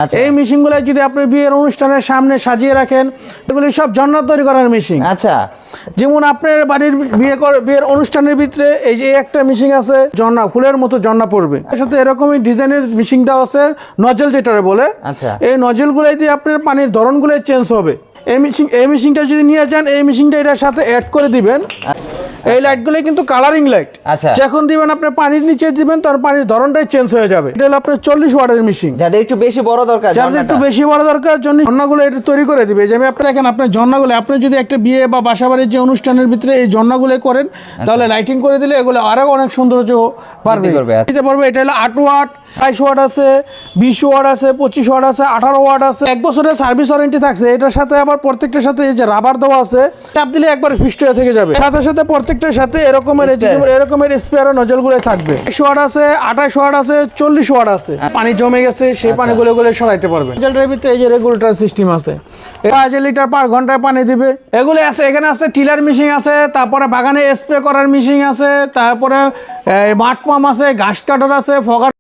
আচ্ছা এই মেশিনগুলো যদি আপনি বিয়ের অনুষ্ঠানের সামনে সাজিয়ে রাখেন, এগুলি সব জন্নাত তৈরি করার মেশিন। আচ্ছা যেমন আপনার বাড়ির বিয়ের অনুষ্ঠানের ভিতরে এই যে একটা মেশিন আছে, জন্না ফুলের মতো জন্না পড়বে, এর সাথে এরকমই ডিজাইনের মেশিনটাও আছে, নজল যেটারে বলে। আচ্ছা এই নজলগুলাই দিয়ে আপনার পানির ধরনগুলো চেঞ্জ হবে। এই মেশিনটা যদি নিয়ে যান, এই মেশিনটা এটার সাথে অ্যাড করে দিবেন। এই লাইটগুলো কিন্তু কালারিং লাইট। আচ্ছা যখন দিবেন আপনি পানির নিচে দিবেন, তার পানির ধরনটাই চেঞ্জ হয়ে যাবে। এটা হলো আপনার 40 ওয়াটের মেশিন। যাদের একটু বেশি বড় দরকার, যাদের একটু বেশি বড় দরকার জন্য জন্নাগুলো এটা তৈরি করে দিবে। যে আমি আপনি দেখেন, আপনার জন্নাগুলো আপনি যদি একটা বিয়ে বা বাসাবাড়ির যে অনুষ্ঠানের ভিতরে এই জন্নাগুলো করেন, তাহলে লাইটিং করে দিলে এগুলো আরো অনেক সৌন্দর্য বাড়বে। দিতে পারবে। এটা হলো 8 ওয়াট, 22 ওয়াট আছে, 20 ওয়াট আছে, 25 ওয়াট আছে, 18 ওয়াট আছে। 1 বছরের সার্ভিস ওয়ারেন্টি থাকছে। এটার সাথে আবার প্রত্যেকটার সাথে এই যে রাবার দেওয়া আছে, চাপ দিলে একবার ফিক্সড হয়ে থেকে যাবে। সাথে সাথে প্রত্যেকটার সাথে এরকমের স্পেয়ার নজলগুলো থাকবে। 21 ওয়াট আছে, 28 ওয়াট আছে, 40 ওয়াট আছে। পানি জমে গেছে, সেই পানিগুলো সরাইতে পারবে। নজলটার ভিতরে এই যে রেগুলেটর সিস্টেম আছে, 5 লিটার পার ঘন্টায় পানি দিবে। এগুলো আছে, এখানে আছে টিলার মেশিন আছে, তারপরে বাগানে স্প্রে করার মেশিন আছে, তারপরে মাঠ পাম্প আছে, ঘাস কাটার আছে, ফগার।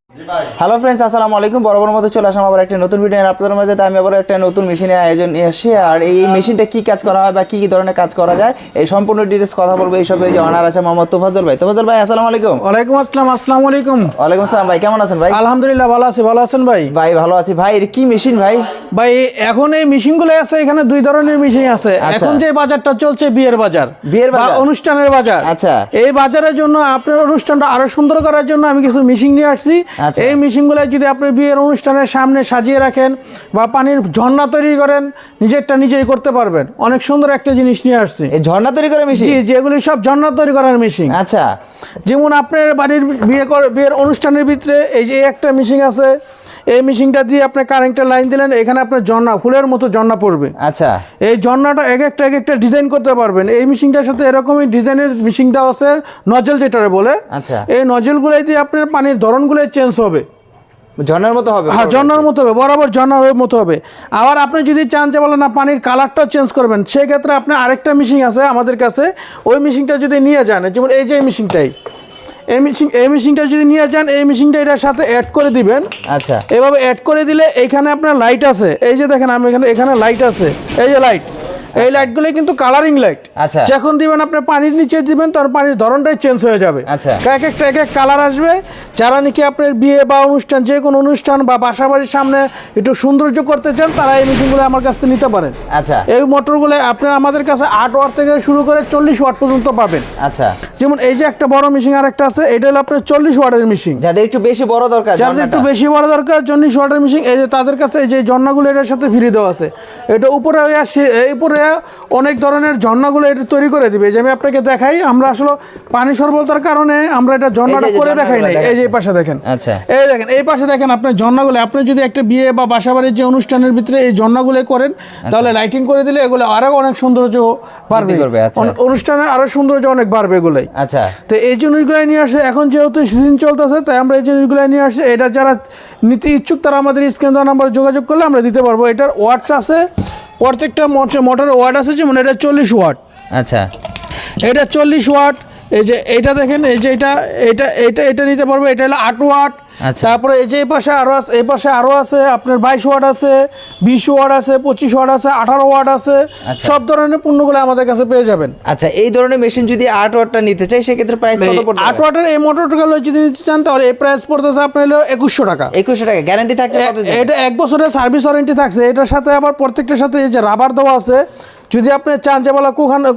হ্যালো ফ্রেন্ডস, আসসালামু আলাইকুম। বরাবর মতো চলে আসলাম আবার একটা নতুন ভিডিও নিয়ে আপনাদের মাঝে। আমি আবার একটা নতুন মেশিনের আয়োজন নিয়ে আসি। আর এই মেশিনটা কি কাজ করা হয় বা কি কি ধরনের কাজ করা যায়, এই সম্পূর্ণ ডিটেলস কথা বলবো। এই সবে যে অনার আছে মোহাম্মদ তোফাজ্জল ভাই। তোফাজ্জল ভাই আসসালামু আলাইকুম। ওয়ালাইকুম আসসালাম। আসসালামু আলাইকুম। ওয়ালাইকুম আসসালাম ভাই, কেমন আছেন ভাই? আলহামদুলিল্লাহ ভালো আছি। ভালো আছেন ভাই? ভাই ভালো আছি ভাই। এর কি মেশিন ভাই? ভাই এখন এই মেশিনগুলো আছে, এখানে 2 ধরনের মেশিন আছে। আচ্ছা। এখন যে বাজারটা চলছে বিয়ের বাজার, বিয়ের বাজার, অনুষ্ঠানের বাজার। আচ্ছা। এই বাজারের জন্য আপনার অনুষ্ঠানটা আরো সুন্দর করার জন্য আমি কিছু মেশিন নিয়ে আসছি। আচ্ছা। এই মেশিনগুলো যদি আপনি বিয়ের অনুষ্ঠানের সামনে সাজিয়ে রাখেন বা পানির ঝর্ণা তৈরি করেন, নিজেই করতে পারবেন। অনেক সুন্দর একটা জিনিস নিয়ে আসছি। এই ঝর্ণা তৈরি করে মেশিন? জি, যেগুলি সব ঝর্ণা তৈরি করার মেশিন। আচ্ছা। যেমন আপনার বাড়ির বিয়ের অনুষ্ঠানের ভিতরে এই যে একটা মেশিন আছে, এই মেশিনটা দিয়ে আপনি কারেন্টের লাইন দিলেন, এখানে আপনার ঝর্ণা ফুলের মতো ঝর্ণা পড়বে। আচ্ছা। এই ঝর্ণাটা এক একটা ডিজাইন করতে পারবেন। এই মেশিনটার সাথে এরকমই ডিজাইনের মেশিনটা আছে, নজল যেটারে বলে। আচ্ছা। এই নজলগুলাই দিয়ে আপনার পানির ধরনগুলো চেঞ্জ হবে, ঝর্ণার মতো হবে? হ্যাঁ, ঝর্ণার মতো হবে, বরাবর ঝর্ণার মতো হবে। আবার আপনি যদি চান যে বলেন না পানির কালারটাও চেঞ্জ করবেন, সেক্ষেত্রে আপনি আরেকটা মেশিন আছে আমাদের কাছে। ওই মেশিনটা যদি নিয়ে যান, যেমন এই যে মেশিনটাই, এই মেশিনটা যদি নিয়ে যান, এই মেশিনটা এটার সাথে অ্যাড করে দিবেন। আচ্ছা। এভাবে অ্যাড করে দিলে এইখানে আপনার লাইট আছে। এই যে দেখেন, আমি এখানে লাইট আছে, এই যে লাইট। এই লাইটগুলো কিন্তু কালারিং লাইট। আচ্ছা। যখন দিবেন আপনি পানির নিচে দিবেন, তার পানির ধরনটাই চেঞ্জ হয়ে যাবে। আচ্ছা। এক এক কালার আসবে। যারা নাকি আপনার বিয়ে বা অনুষ্ঠান, যে কোনো অনুষ্ঠান বা বাসাবাড়ির সামনে একটু সৌন্দর্য করতে চান, তারা এই মেশিনগুলো আমার কাছ থেকে নিতে পারেন। আচ্ছা। এই মোটরগুলো আপনার আমাদের কাছে 8 ওয়াট থেকে শুরু করে 40 ওয়াট পর্যন্ত পাবেন। আচ্ছা। যেমন এই যে একটা বড় মেশিন আর একটা আছে, এটা হলো আপনার 40 ওয়াটের মেশিন। যাদের একটু বেশি বড় দরকার, যাদের একটু বেশি বড় দরকার 40 ওয়াটের মেশিন, এই যে তাদের কাছে এই যে ঝর্ণাগুলো এটার সাথে ফ্রি দেওয়া আছে। এটা উপরে অনেক ধরনের ঝর্ণাগুলো এটা তৈরি করে দিবে। যে আমি আপনাকে দেখাই, আমরা আসলে পানি স্বল্পতার কারণে আমরা এটা ঝর্ণাটা করে দেখাই নাই। এই যে এই পাশে দেখেন, আচ্ছা, এই দেখেন, এই পাশে দেখেন আপনার ঝর্ণাগুলো। আপনি যদি একটা বিয়ে বা বাসাবাড়ির যে অনুষ্ঠানের ভিতরে এই ঝর্ণাগুলো করেন, তাহলে লাইটিং করে দিলে এগুলো আরো অনেক সৌন্দর্য বাড়বে। অনুষ্ঠানের আরো সৌন্দর্য অনেক বাড়বে এগুলাই। আচ্ছা। তো এই জিনিসগুলাই নিয়ে আসে। এখন যেহেতু সিজন চলতেছে, তাই আমরা এই জিনিসগুলাই নিয়ে আসি। এটা যারা নিতে ইচ্ছুক, তারা আমাদের স্ক্রিন দেওয়া নাম্বারে যোগাযোগ করলে আমরা দিতে পারবো। এটার ওয়াট আছে, প্রত্যেকটা মোটরের ওয়াট আছে। যেমন এটা 40 ওয়াট। আচ্ছা। এটা 40 ওয়াট। এই যে এইটা দেখেন, এই যে এটা নিতে পারবো। এটা হলো 8 ওয়াট। আচ্ছা। তারপরে এই যে এই পাশে আরো আছে আপনার 22 ওয়াট আছে, 20 ওয়াট আছে, 25 ওয়াট আছে, 18 ওয়াট আছে। সব ধরনের পণ্যগুলো আমাদের কাছে পেয়ে যাবেন। আচ্ছা, এই ধরনের মেশিন যদি 8 ওয়াটটা নিতে চাই, সেক্ষেত্রে প্রাইস কত পড়বে? 8 ওয়াটের এই মোটরগুলো যদি নিতে চান, তাহলে এই প্রাইস পড়তেছে আপনার হলো 2100 টাকা। 2100 টাকা। গ্যারান্টি থাকছে কতদিন? এটা 1 বছরের সার্ভিস ওয়ারেন্টি থাকছে। এটার সাথে আবার প্রত্যেকটার সাথে এই যে রাবার দেওয়া আছে। যদি আপনি চান যে বলা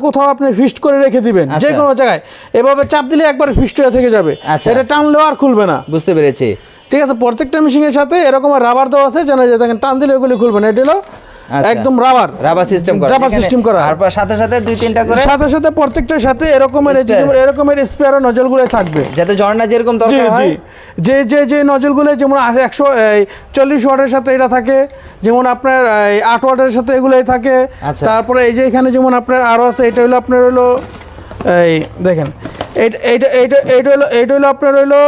কোথাও আপনি ফিক্সড করে রেখে দিবেন, যে কোনো জায়গায় এভাবে চাপ দিলে একবার ফিক্সড হয়ে থেকে যাবে। এটা টানলেও আর খুলবে না। বুঝতে পেরেছি। ঠিক আছে। প্রত্যেকটা মেশিনের সাথে এরকম রাবার দেওয়া আছে, যেন যে দেখেন টান দিলে এগুলি খুলবে না। এটা হলো একদম রাবার সিস্টেম করা। আর সাথে সাথে 2-3টা করে, সাথে প্রত্যেকটার সাথে এরকমের স্পেয়ার নজলগুলো থাকবে, যাতে ঝর্ণা যেরকম দরকার হয়। যে নজলগুলো যেমন 140 ওয়াটের সাথে এটা থাকে, যেমন আপনার 8 ওয়াটের সাথে এগুলোই থাকে। তারপরে এই যে এখানে যেমন আপনার আরো আছে। এটা হলো আপনার হলো এই দেখেন, এইটা হলো আপনার হলো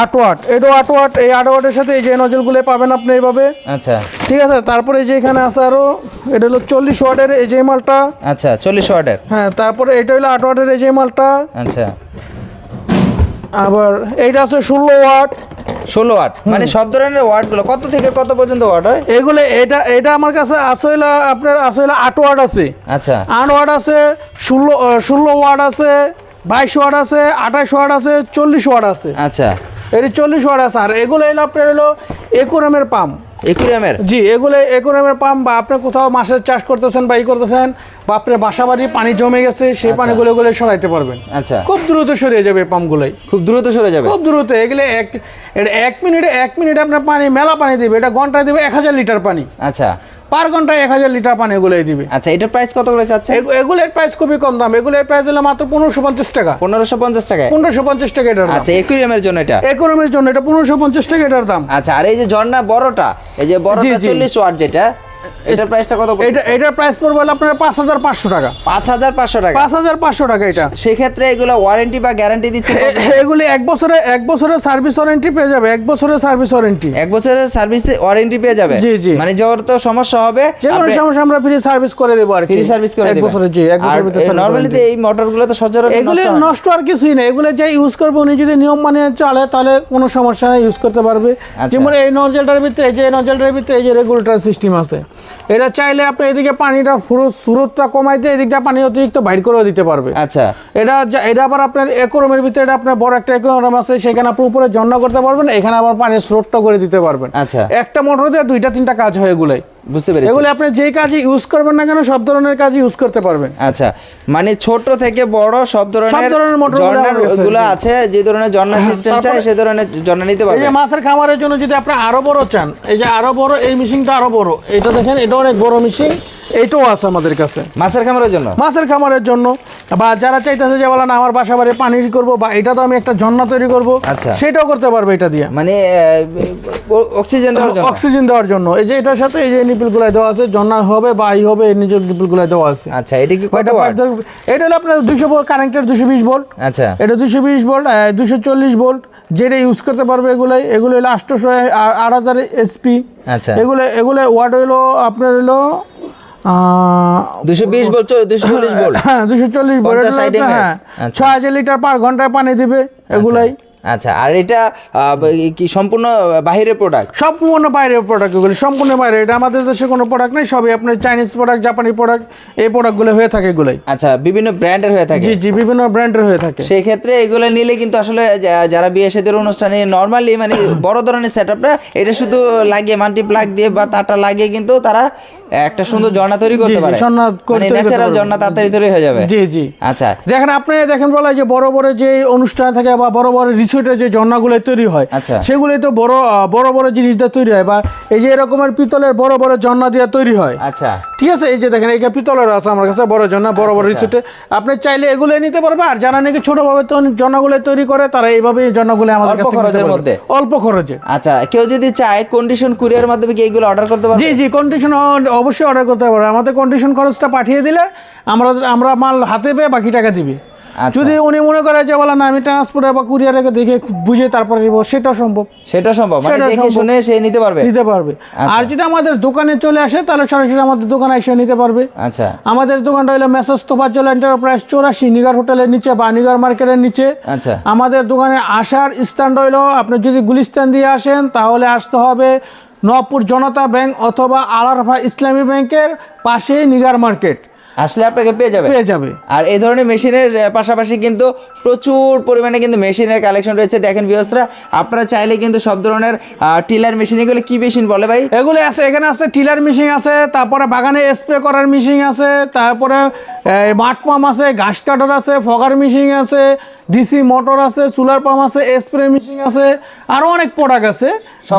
8 ওয়াট। এটাও 8 ওয়াট। এই 8 ওয়াটের সাথে এই যে নজলগুলো পাবেন আপনি এইভাবে। আচ্ছা, ঠিক আছে। তারপরে যে এখানে আছে আরো, এটা হলো 40 ওয়াটের এই যে মালটা। আচ্ছা, 40 ওয়াটের। হ্যাঁ। তারপরে এটা হলো 8 ওয়াটের এই যে মালটা। আচ্ছা। আবার এইটা আছে 16 ওয়াট। 16 ওয়াট, মানে সব ধরনের ওয়াট গুলো কত থেকে কত পর্যন্ত ওয়াট হয়? এগুলো এটা আমার কাছে আসলে আপনার আসলে 8 ওয়াট আছে, আচ্ছা 8 ওয়াট আছে, 16 ওয়াট আছে, 22 ওয়াট আছে, 28 ওয়াট আছে, 40 ওয়াট আছে। আচ্ছা এটি 40 ওয়াট আছে। আর এগুলো হলো আপনার হলো একুরেমের পাম্প। একুরিয়ামের? জি, এগুলো একুরেমের পাম্প, বা আপনি কোথাও মাছের চাষ করতেছেন বা করতেছেন, বা আপনার বাসা বাড়ি পানি জমে গেছে, সেই পানিগুলো এগুলো সরাইতে পারবেন। আচ্ছা খুব দ্রুত সরিয়ে যাবে এই পাম্পগুলোই, খুব দ্রুত সরে যাবে? খুব দ্রুত। এগুলো এক মিনিটে আপনার পানি মেলা পানি দিবে। এটা ঘন্টায় দিবে 1000 লিটার পানি। আচ্ছা পার ঘন্টায় 1000 লিটার পানি এগুলোই দিবে। আচ্ছা, এটার প্রাইস কত করে চাচ্ছে? এগুলোর প্রাইস খুবই কম দাম। এগুলোর প্রাইস হলো মাত্র 1550 টাকা। 1550 টাকায়? 1550 টাকা এটার দাম। আচ্ছা, একুরিয়ামের জন্য এটা? একুরিয়ামের জন্য এটা 1550 টাকা এটার দাম। আচ্ছা, আর এই যে ঝর্ণা বড়টা, এই যে বড়টা 40 ওয়াট যেটা, এটার প্রাইসটা কত? এটার প্রাইস পড়বে হলো আপনার 5500 টাকা। 5500 টাকা? 5500 টাকা এটা। সেক্ষেত্রে এগুলো ওয়ারেন্টি বা গ্যারান্টি দিচ্ছে? এগুলি এক বছরের সার্ভিস ওয়ারেন্টি পেয়ে যাবে। 1 বছরের সার্ভিস ওয়ারেন্টি। 1 বছরের সার্ভিস ওয়ারেন্টি পেয়ে যাবে? জি জি। মানে যত সমস্যা হবে যে কোনো সমস্যা আমরা ফ্রি সার্ভিস করে দেব আর কি। ফ্রি সার্ভিস করে দেব 1 বছরের? জি, 1 বছরের ভিতরে। নরমালি এই মোটরগুলো তো সচরাচর এগুলো নষ্ট আর কিছুই না। এগুলো যে ইউজ করবে উনি যদি নিয়ম মানিয়ে চলে তাহলে কোনো সমস্যা নেই, ইউজ করতে পারবে। যেমন এই নজলটার ভিতরে, এই যে রেগুলেটর সিস্টেম আছে, এটা চাইলে আপনি এদিকে পানিটা স্রোতটা কমাইতে এদিকটা পানি অতিরিক্ত বাইর করেও দিতে পারবে। আচ্ছা, এটা আবার আপনার একরমের ভিতরে, এটা আপনার বড় একটা একরম আছে, সেখানে আপনি উপরে ঝর্ণা করতে পারবেন, এখানে আবার পানির স্রোতটা করে দিতে পারবেন। আচ্ছা, একটা মোটর দিয়ে 2-3টা কাজ হয় এগুলাই। বুঝতে পেরেছি। এগুলো আপনি যেই কাজে ইউজ করবেন না কেন সব ধরনের কাজে ইউজ করতে পারবেন। আচ্ছা, মানে ছোট থেকে বড় সব ধরনের মোটরগুলো আছে, যে ধরনের ঝর্ণা সিস্টেম চাই সেই ধরনের ঝর্ণা নিতে পারবেন। এই যে মাছের খামারের জন্য যদি আপনি আরো বড় চান, এই যে আরো বড়, এই মেশিনটা আরো বড়, এটা দেখেন, এটা অনেক বড় মেশিন, এইটাও আছে আমাদের কাছে মাছের খামারের জন্য। মাছের খামারের জন্য, বা যারা চাইতেছে যে বলেন আমার বাসা বাড়ি পানি করব, বা এটা তো আমি একটা ঝর্ণা তৈরি করব, আচ্ছা, সেটাও করতে পারবে এটা দিয়ে। মানে অক্সিজেন দেওয়ার জন্য? অক্সিজেন দেওয়ার জন্য। এই যে এটার সাথে এই যে নিপিলগুলো দেওয়া আছে, ঝর্ণা হবে বা ই হবে, এই নিজের নিপিলগুলো দেওয়া আছে। আচ্ছা, এটা কি কত ওয়াট? এটা হলো আপনার 200 ভোল্ট কারেন্টের, 220 ভোল্ট। আচ্ছা, এটা 220 ভোল্ট, 240 ভোল্ট, যেটা ইউজ করতে পারবে এগুলো হলো 8000 এসপি। আচ্ছা, এগুলো ওয়াট হলো আপনার হলো 220 ভোল্ট, 240 ভোল্ট, হ্যাঁ 240 ভোল্ট। 6000 লিটার পার ঘন্টায় পানি দিবে এগুলাই। আচ্ছা, আর এটা কি সম্পূর্ণ বাইরের প্রোডাক্ট? সম্পূর্ণ বাইরের প্রোডাক্ট এগুলো, সম্পূর্ণ বাইরে। এটা আমাদের দেশে কোনো প্রোডাক্ট নেই, সবই আপনার চাইনিজ প্রোডাক্ট, জাপানি প্রোডাক্ট, এই প্রোডাক্টগুলো হয়ে থাকে এগুলাই। আচ্ছা, বিভিন্ন ব্র্যান্ডের হয়ে থাকে? জি জি, বিভিন্ন ব্র্যান্ডের হয়ে থাকে। সেই ক্ষেত্রে এগুলো নিলে কিন্তু আসলে যারা বিয়ে শাদীর অনুষ্ঠানে নরমালি মানে বড় ধরনের সেটআপটা, এটা শুধু লাগিয়ে মাল্টি প্লাগ দিয়ে বা তারটা লাগিয়ে কিন্তু তারা একটা সুন্দর ঝর্ণা তৈরি করতে পারে। মানে ন্যাচারাল ঝর্ণা তাড়াতাড়ি তৈরি হয়ে যাবে। জি জি। আচ্ছা, দেখেন বলা যে বড় বড় যে অনুষ্ঠান থাকে বা বড় বড় রিসোর্টের যে ঝর্ণাগুলো তৈরি হয়, আচ্ছা, সেগুলোই তো বড় বড় জিনিস দিয়ে তৈরি হয়, বা এই যে এরকমের পিতলের বড় বড় ঝর্ণা দিয়ে তৈরি হয়। আচ্ছা, ঠিক আছে। এই যে দেখেন এই পিতলের আছে আমার কাছে বড় ঝর্ণা, বড় বড় রিসোর্টে আপনি চাইলে এগুলোই নিতে পারবে। আর যারা নাকি ছোটভাবে ঝর্ণাগুলো তৈরি করে, তারা এইভাবে ঝর্ণাগুলো আমাদের কাছে খরচের মধ্যে, অল্প খরচে। আচ্ছা, কেউ যদি চায় কন্ডিশন কুরিয়ার মাধ্যমে কি এইগুলো অর্ডার করতে পারবে? জি জি, কন্ডিশন অবশ্যই অর্ডার করতে পারবে। আমাদের কন্ডিশন খরচটা পাঠিয়ে দিলে আমরা মাল হাতে পেয়ে বাকি টাকা দিবি। যদি উনি মনে করে যে বলে না আমি ট্রান্সপোর্টে বা কুরিয়ারে দেখে বুঝে তারপরে নিব, সেটাও সম্ভব। মানে দেখে শুনে সে নিতে পারবে। আর যদি আমাদের দোকানে চলে আসে তাহলে সরাসরি আমাদের দোকানে এসে নিতে পারবে। আচ্ছা, আমাদের দোকানটা হলো মেসার্স তোফাজ্জল এন্টারপ্রাইজ 84 নিগার হোটেলের নিচে বা নিগার মার্কেটের নিচে। আচ্ছা, আমাদের দোকানে আসার স্ট্যান্ড হলো, আপনি যদি গুলিস্তান দিয়ে আসেন তাহলে আসতে হবে নবপুর জনতা ব্যাংক অথবা আলারফা ইসলামী ব্যাংকের পাশে নিগার মার্কেট। আসলে আপনাকে পেয়ে যাবে। আর এই ধরনের মেশিনের পাশাপাশি কিন্তু প্রচুর পরিমাণে কিন্তু মেশিনের কালেকশন রয়েছে। দেখেন ভিউয়ার্সরা, আপনারা চাইলে কিন্তু সব ধরনের টিলার মেশিন, এগুলো কি মেশিন বলে ভাই? এগুলো আছে, এখানে আছে টিলার মেশিন আছে, তারপরে বাগানে স্প্রে করার মেশিন আছে, তারপরে মাঠ পাম্প আছে, ঘাস কাটার আছে, ফগার মেশিন আছে, ডিসি মোটর আছে, সোলার পাম্প আছে, স্প্রে মেশিন আছে, আরো অনেক প্রোডাক্ট আছে, সব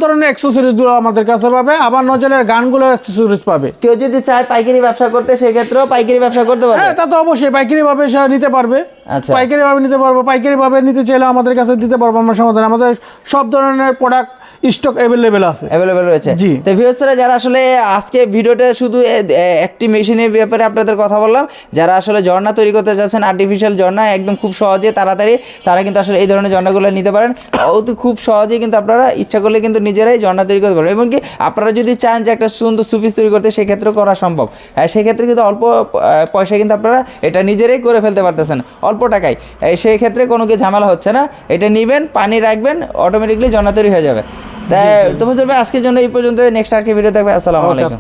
ধরনের অ্যাক্সেসরিজ গুলো আমাদের কাছে পাবে। আবার নজলের গানগুলো অ্যাক্সেসরিজ পাবে। কেউ যদি চায় পাইকারি ব্যবসা করতে, সেক্ষেত্রেও পাইকারি ব্যবসা করতে পারবে? হ্যাঁ, তা তো অবশ্যই পাইকারি ভাবে নিতে পারবে। আচ্ছা, পাইকারি ভাবে নিতে পারবে। পাইকারি ভাবে নিতে চাইলে আমাদের কাছে দিতে পারবো আমরা সমাধান। আমাদের সব ধরনের প্রোডাক্ট স্টক অ্যাভেলেবেল আছে। অ্যাভেলেবেল রয়েছে। জি। তো ভিউয়ার্সরা যারা আসলে আজকে ভিডিওতে শুধু একটি মেশিনের ব্যাপারে আপনাদের কথা বললাম, যারা আসলে ঝর্ণা তৈরি করতে যাচ্ছেন, আর্টিফিশিয়াল ঝর্ণা একদম খুব সহজে তাড়াতাড়ি, তারা কিন্তু আসলে এই ধরনের ঝর্ণাগুলো নিতে পারেন। অতি খুব সহজেই কিন্তু আপনারা ইচ্ছা করলে কিন্তু নিজেরাই ঝর্ণা তৈরি করতে পারেন, এবং কি আপনারা যদি চান যে একটা সুন্দর সুপিস তৈরি করতে, সেক্ষেত্রে করা সম্ভব। সেক্ষেত্রে কিন্তু অল্প পয়সায় কিন্তু আপনারা এটা নিজেরাই করে ফেলতে পারতেছেন অল্প টাকায়। সেই ক্ষেত্রে কোনো কি ঝামেলা হচ্ছে না, এটা নেবেন, পানি রাখবেন, অটোমেটিকলি ঝর্ণা তৈরি হয়ে যাবে। তাই তো আজকের জন্য এই পর্যন্ত। নেক্সট আরেকটি ভিডিও দেখবে। আসসালামু আলাইকুম।